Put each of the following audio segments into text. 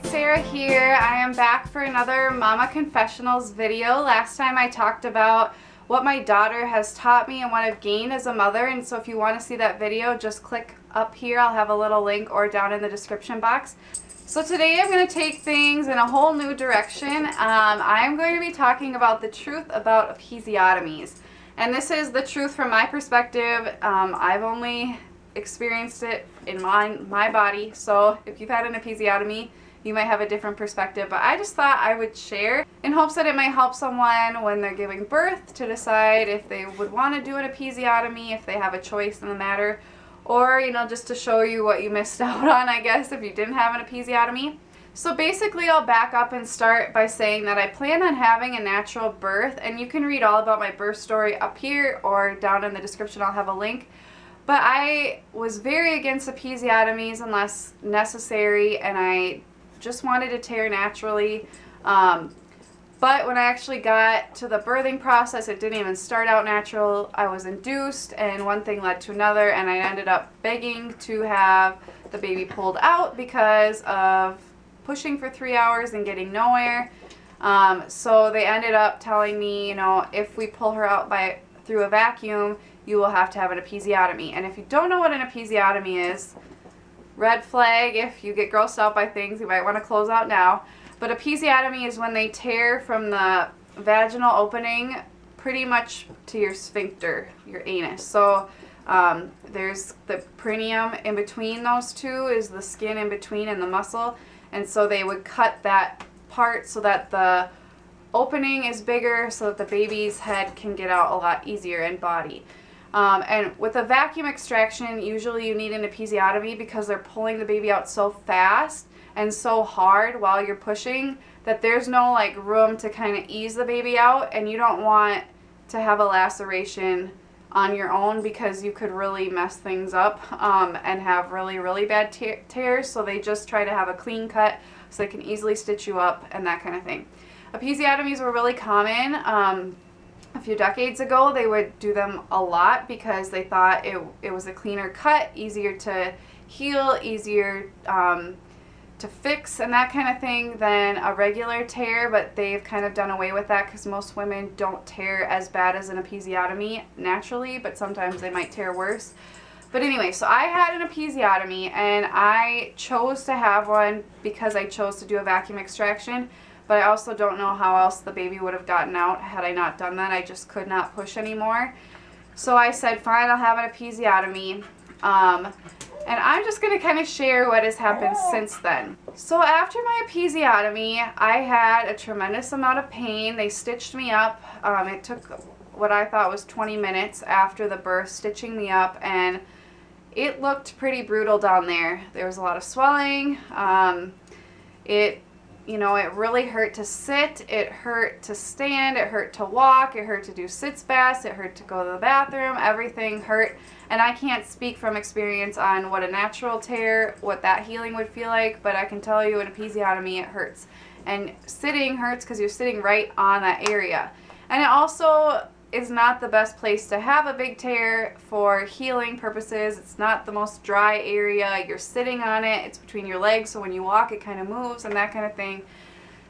Sarah here. I am back for another Mama Confessionals video. Last time I talked about what my daughter has taught me and what I've gained as a mother, and so if you want to see that video, just click up here. I'll have a little link or down in the description box. So today I'm going to take things in a whole new direction. I'm going to be talking about the truth about episiotomies. And this is the truth from my perspective. I've only experienced it in my body, so if you've had an episiotomy, you might have a different perspective, but I just thought I would share in hopes that it might help someone when they're giving birth to decide if they would want to do an episiotomy, if they have a choice in the matter, or, you know, just to show you what you missed out on, I guess, if you didn't have an episiotomy. So basically, I'll back up and start by saying that I plan on having a natural birth, and you can read all about my birth story up here or down in the description. I'll have a link. But I was very against episiotomies unless necessary, and I just wanted to tear naturally. But when I actually got to the birthing process, it didn't even start out natural. I was induced, and one thing led to another, and I ended up begging to have the baby pulled out because of pushing for 3 hours and getting nowhere. So they ended up telling me, you know, if we pull her out through a vacuum, you will have to have an episiotomy. And if you don't know what an episiotomy is, red flag. If you get grossed out by things, you might want to close out now. But episiotomy is when they tear from the vaginal opening pretty much to your sphincter, your anus. So there's the perineum in between those two, is the skin in between and the muscle. And so they would cut that part so that the opening is bigger so that the baby's head can get out a lot easier and body. And with a vacuum extraction, usually you need an episiotomy because they're pulling the baby out so fast and so hard while you're pushing that there's no like room to kind of ease the baby out, and you don't want to have a laceration on your own because you could really mess things up and have really bad tears. So they just try to have a clean cut so they can easily stitch you up and that kind of thing. Episiotomies were really common. A few decades ago, they would do them a lot because they thought it was a cleaner cut, easier to heal, easier to fix and that kind of thing than a regular tear, but they've kind of done away with that because most women don't tear as bad as an episiotomy naturally, but sometimes they might tear worse. But anyway, so I had an episiotomy, and I chose to have one because I chose to do a vacuum extraction. But I also don't know how else the baby would have gotten out had I not done that. I just could not push anymore. So I said, fine, I'll have an episiotomy. And I'm just going to kind of share what has happened since then. So after my episiotomy, I had a tremendous amount of pain. They stitched me up. It took what I thought was 20 minutes after the birth, stitching me up. And it looked pretty brutal down there. There was a lot of swelling. You know, it really hurt to sit, it hurt to stand, it hurt to walk, it hurt to do sitz baths, it hurt to go to the bathroom, everything hurt. And I can't speak from experience on what a natural tear, what that healing would feel like, but I can tell you an episiotomy, it hurts. And sitting hurts because you're sitting right on that area. And it also is not the best place to have a big tear for healing purposes. It's not the most dry area. You're sitting on it. It's between your legs, so when you walk, it kind of moves and that kind of thing.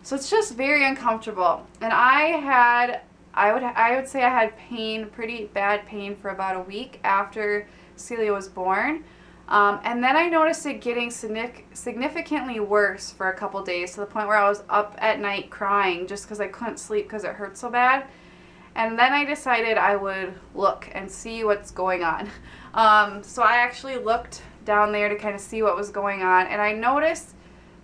So it's just very uncomfortable. And I would say I had pain, pretty bad pain, for about a week after Celia was born. And then I noticed it getting significantly worse for a couple days, to the point where I was up at night crying just because I couldn't sleep because it hurt so bad. And then I decided I would look and see what's going on. So I actually looked down there to kind of see what was going on. And I noticed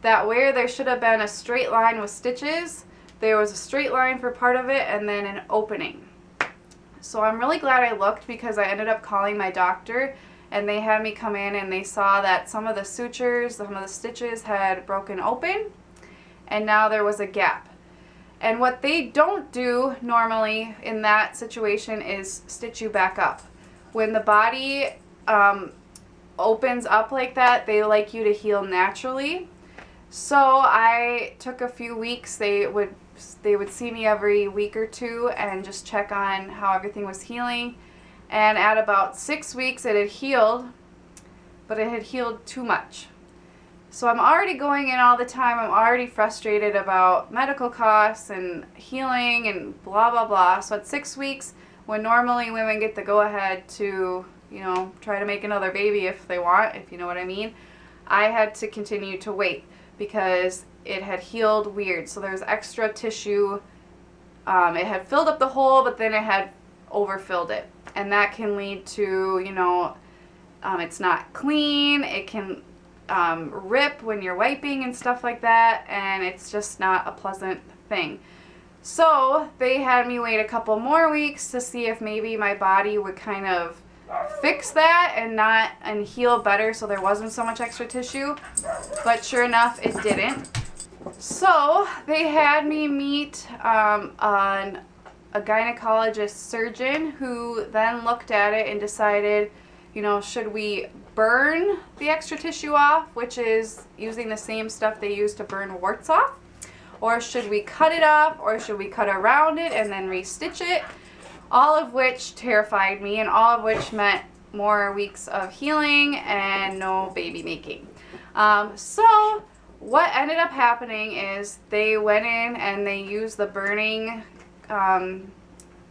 that where there should have been a straight line with stitches, there was a straight line for part of it and then an opening. So I'm really glad I looked because I ended up calling my doctor, and they had me come in and they saw that some of the sutures, some of the stitches had broken open, and now there was a gap. And what they don't do normally in that situation is stitch you back up. When the body opens up like that, they like you to heal naturally. So I took a few weeks. They would see me every week or two and just check on how everything was healing. And at about 6 weeks, it had healed, but it had healed too much. So I'm already going in all the time. I'm already frustrated about medical costs and healing and blah, blah, blah. So at 6 weeks, when normally women get the go-ahead to, you know, try to make another baby if they want, if you know what I mean, I had to continue to wait because it had healed weird. So there's extra tissue. It had filled up the hole, but then it had overfilled it. And that can lead to, you know, it's not clean. It can rip when you're wiping and stuff like that, and it's just not a pleasant thing. So they had me wait a couple more weeks to see if maybe my body would kind of fix that and heal better so there wasn't so much extra tissue, but sure enough it didn't. So they had me meet a gynecologist surgeon who then looked at it and decided, you know, should we burn the extra tissue off, which is using the same stuff they use to burn warts off, or should we cut it off, or should we cut around it and then restitch it? All of which terrified me, and all of which meant more weeks of healing and no baby making. So what ended up happening is they went in and they used the burning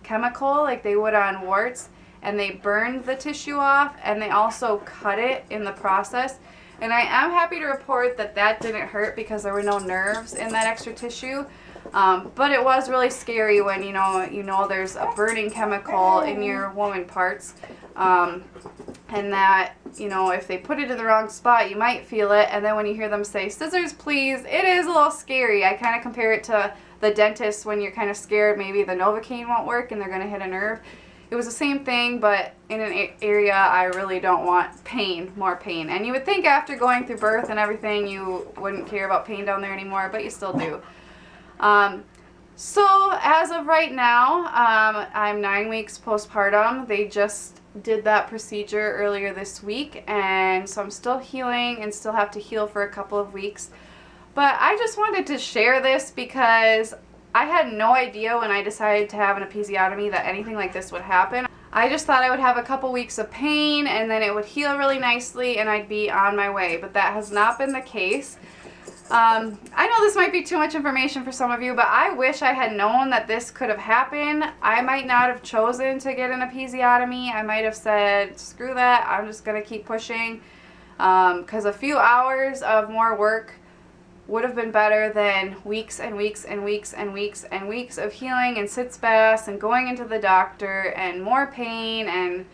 chemical like they would on warts, and they burned the tissue off, and they also cut it in the process. And I am happy to report that that didn't hurt because there were no nerves in that extra tissue. But it was really scary when you know there's a burning chemical in your woman parts, and that, you know, if they put it in the wrong spot, you might feel it. And then when you hear them say, "Scissors, please," it is a little scary. I kind of compare it to the dentist when you're kind of scared maybe the Novocaine won't work and they're going to hit a nerve. It was the same thing, but in an area I really don't want pain, more pain. And you would think after going through birth and everything you wouldn't care about pain down there anymore, but you still do. So as of right now, I'm 9 weeks postpartum. They just did that procedure earlier this week, and so I'm still healing and still have to heal for a couple of weeks. But I just wanted to share this because I had no idea when I decided to have an episiotomy that anything like this would happen. I just thought I would have a couple weeks of pain and then it would heal really nicely and I'd be on my way, but that has not been the case. I know this might be too much information for some of you, but I wish I had known that this could have happened. I might not have chosen to get an episiotomy. I might have said, screw that, I'm just going to keep pushing, because a few hours of more work would have been better than weeks and weeks and weeks and weeks and weeks of healing and sitz baths and going into the doctor and more pain and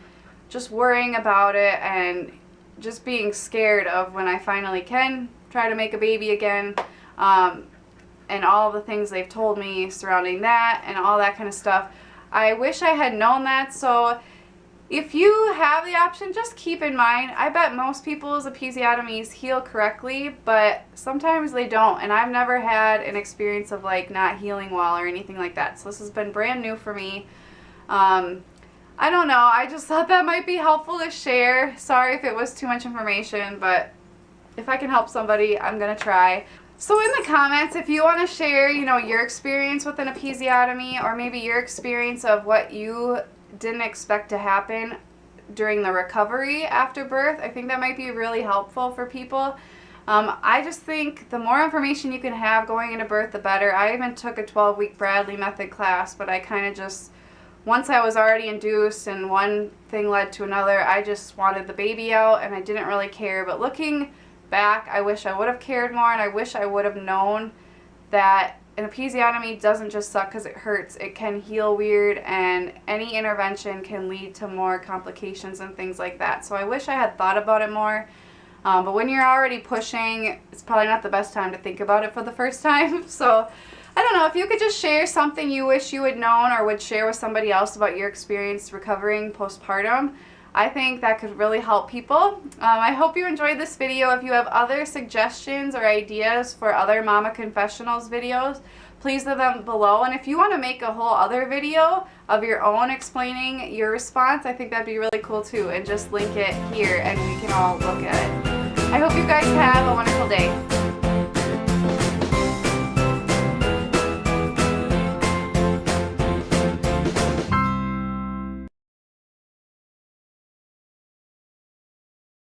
just worrying about it and just being scared of when I finally can try to make a baby again, and all the things they've told me surrounding that and all that kind of stuff. I wish I had known that. So if you have the option, just keep in mind, I bet most people's episiotomies heal correctly, but sometimes they don't, and I've never had an experience of like not healing well or anything like that. So this has been brand new for me. I don't know, I just thought that might be helpful to share. Sorry if it was too much information, but if I can help somebody, I'm gonna try. So in the comments, if you want to share, you know, your experience with an episiotomy, or maybe your experience of what you didn't expect to happen during the recovery after birth, I think that might be really helpful for people. I just think the more information you can have going into birth, the better. I even took a 12-week Bradley method class, but I kind of just, once I was already induced and one thing led to another, I just wanted the baby out and I didn't really care. But looking back, I wish I would have cared more, and I wish I would have known that an episiotomy doesn't just suck because it hurts. It can heal weird, and any intervention can lead to more complications and things like that. So I wish I had thought about it more. But when you're already pushing, it's probably not the best time to think about it for the first time. So I don't know, if you could just share something you wish you had known or would share with somebody else about your experience recovering postpartum, I think that could really help people. I hope you enjoyed this video. If you have other suggestions or ideas for other Mama Confessionals videos, please leave them below. And if you want to make a whole other video of your own explaining your response, I think that'd be really cool too. And just link it here and we can all look at it. I hope you guys have a wonderful day.